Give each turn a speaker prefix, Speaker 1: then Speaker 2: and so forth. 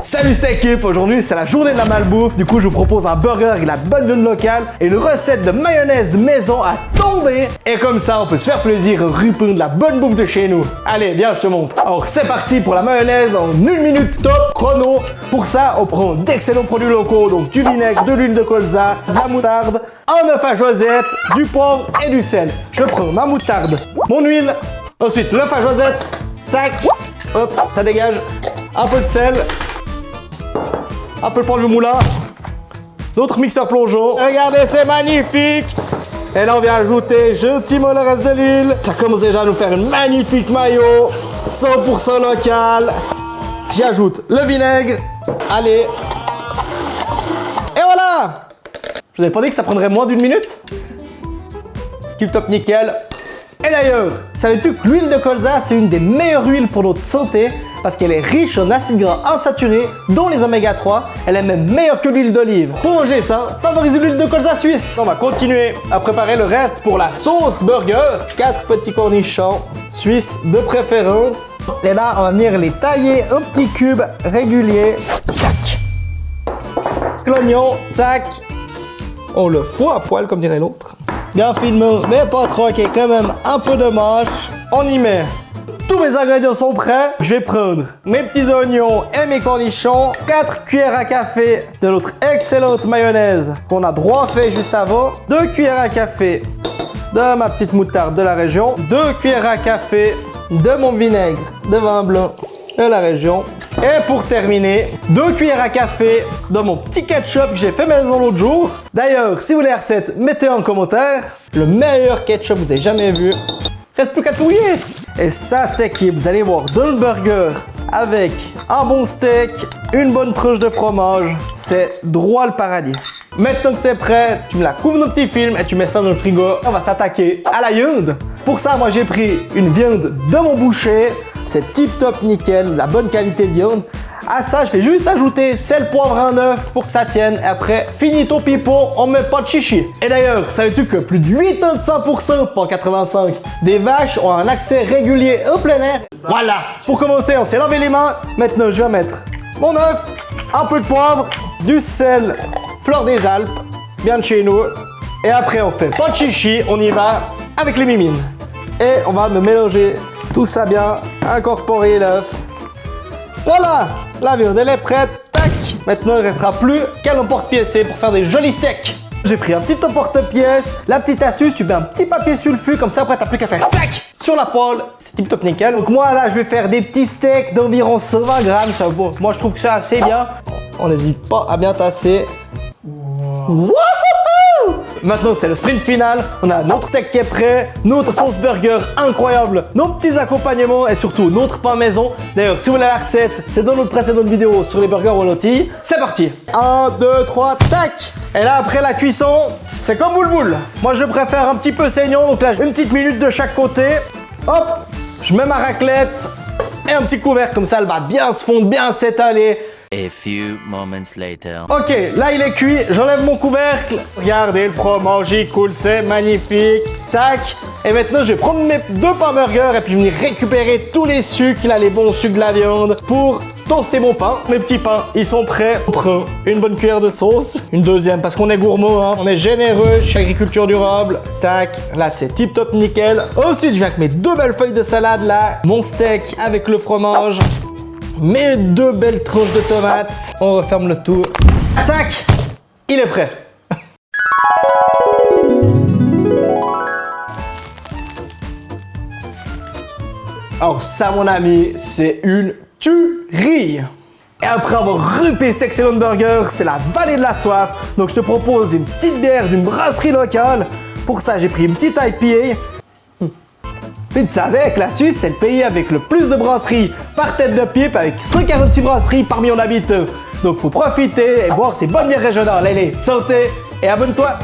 Speaker 1: Salut c'est l'équipe, aujourd'hui c'est la journée de la malbouffe, du coup je vous propose un burger avec la bonne viande locale et une recette de mayonnaise maison à tomber. Et comme ça on peut se faire plaisir et répondre de la bonne bouffe de chez nous. Allez viens je te montre. Alors c'est parti pour la mayonnaise en 1 minute top chrono. Pour ça on prend d'excellents produits locaux, donc du vinaigre, de l'huile de colza, de la moutarde, un œuf à Josette, du poivre et du sel. Je prends ma moutarde, mon huile, ensuite l'œuf à Josette, tac, hop, ça dégage, un peu de sel. Un peu de poivre moulin, d'autres mixeurs plongeons. Regardez, c'est magnifique. Et là, on vient ajouter gentiment le reste de l'huile. Ça commence déjà à nous faire une magnifique mayo, 100% local. J'y ajoute le vinaigre. Allez. Et voilà. Je vous avais pas dit que ça prendrait moins d'1 minute? Tip top nickel. Et d'ailleurs, savais-tu que l'huile de colza, c'est une des meilleures huiles pour notre santé parce qu'elle est riche en acides gras insaturés, dont les oméga 3. Elle est même meilleure que l'huile d'olive. Pour manger ça, favorisez l'huile de colza suisse. On va continuer à préparer le reste pour la sauce burger. 4 petits cornichons suisses de préférence. Et là, on va venir les tailler en petits cubes réguliers. Tac. L'oignon, tac. On le fout à poil, comme dirait l'autre. Bien finement, mais pas trop, qui est quand même un peu de mâche. On y met. Tous mes ingrédients sont prêts. Je vais prendre mes petits oignons et mes cornichons. 4 cuillères à café de notre excellente mayonnaise qu'on a droit fait juste avant. 2 cuillères à café de ma petite moutarde de la région. 2 cuillères à café de mon vinaigre de vin blanc de la région. Et pour terminer, 2 cuillères à café de mon petit ketchup que j'ai fait maison l'autre jour. D'ailleurs, si vous voulez la recette, mettez en commentaire. Le meilleur ketchup que vous avez jamais vu. Reste plus qu'à touiller. Et ça, cette équipe, vous allez voir dans le burger avec un bon steak, une bonne tranche de fromage. C'est droit le paradis. Maintenant que c'est prêt, tu me la couvres dans un petit film et tu mets ça dans le frigo. On va s'attaquer à la viande. Pour ça, moi j'ai pris une viande de mon boucher. C'est tip top nickel, la bonne qualité de viande. À ça, je vais juste ajouter sel, poivre, un œuf pour que ça tienne. Et après, finito pipo, on met pas de chichi. Et d'ailleurs, savais-tu que plus de 85%, pas 85, des vaches ont un accès régulier au plein air? Voilà. Pour commencer, on s'est lavé les mains. Maintenant, je vais mettre mon œuf, un peu de poivre, du sel, fleur des Alpes, bien de chez nous. Et après, on fait pas de chichi, on y va avec les mimines. Et on va me mélanger tout ça bien, incorporer l'œuf. Voilà, la viande elle est prête, tac. Maintenant il ne restera plus qu'à l'emporte-pièce pour faire des jolis steaks. J'ai pris un petit emporte-pièce. La petite astuce, tu mets un petit papier sulfu, comme ça après t'as plus qu'à faire tac sur la poêle, c'est tip top nickel. Donc moi là je vais faire des petits steaks d'environ 120 grammes, ça, bon, moi je trouve que c'est assez bien. On n'hésite pas à bien tasser. Wow. Maintenant c'est le sprint final, on a notre steak qui est prêt, notre sauce burger incroyable, nos petits accompagnements et surtout notre pain maison. D'ailleurs si vous voulez la recette, c'est dans notre précédente vidéo sur les burgers aux lentilles. C'est parti. 1, 2, 3, tac. Et là après la cuisson, c'est comme boule. Moi je préfère un petit peu saignant, donc là une petite minute de chaque côté. Hop, je mets ma raclette et un petit couvercle, comme ça elle va bien se fondre, bien s'étaler.
Speaker 2: A few moments later.
Speaker 1: Ok, là il est cuit, j'enlève mon couvercle. Regardez, le fromage il coule, c'est magnifique. Tac. Et maintenant je vais prendre mes 2 pains burgers et puis venir récupérer tous les sucres, là les bons sucres de la viande pour toaster mon pain. Mes petits pains, ils sont prêts. On prend une bonne cuillère de sauce, une deuxième parce qu'on est gourmand, hein. On est généreux chez Agriculture Durable. Tac, là c'est tip top nickel. Ensuite je viens avec mes 2 belles feuilles de salade là, mon steak avec le fromage. Mes 2 belles tranches de tomates. On referme le tout. Tac, il est prêt. Alors ça mon ami, c'est une tuerie. Et après avoir rupé cet excellent burger, c'est la vallée de la soif. Donc je te propose une petite bière d'une brasserie locale. Pour ça j'ai pris une petite IPA. Mais tu savais que la Suisse, c'est le pays avec le plus de brasseries par tête de pipe, avec 146 brasseries par million d'habitants. Donc faut profiter et boire ces bonnes bières régionales. Allez, santé et abonne-toi!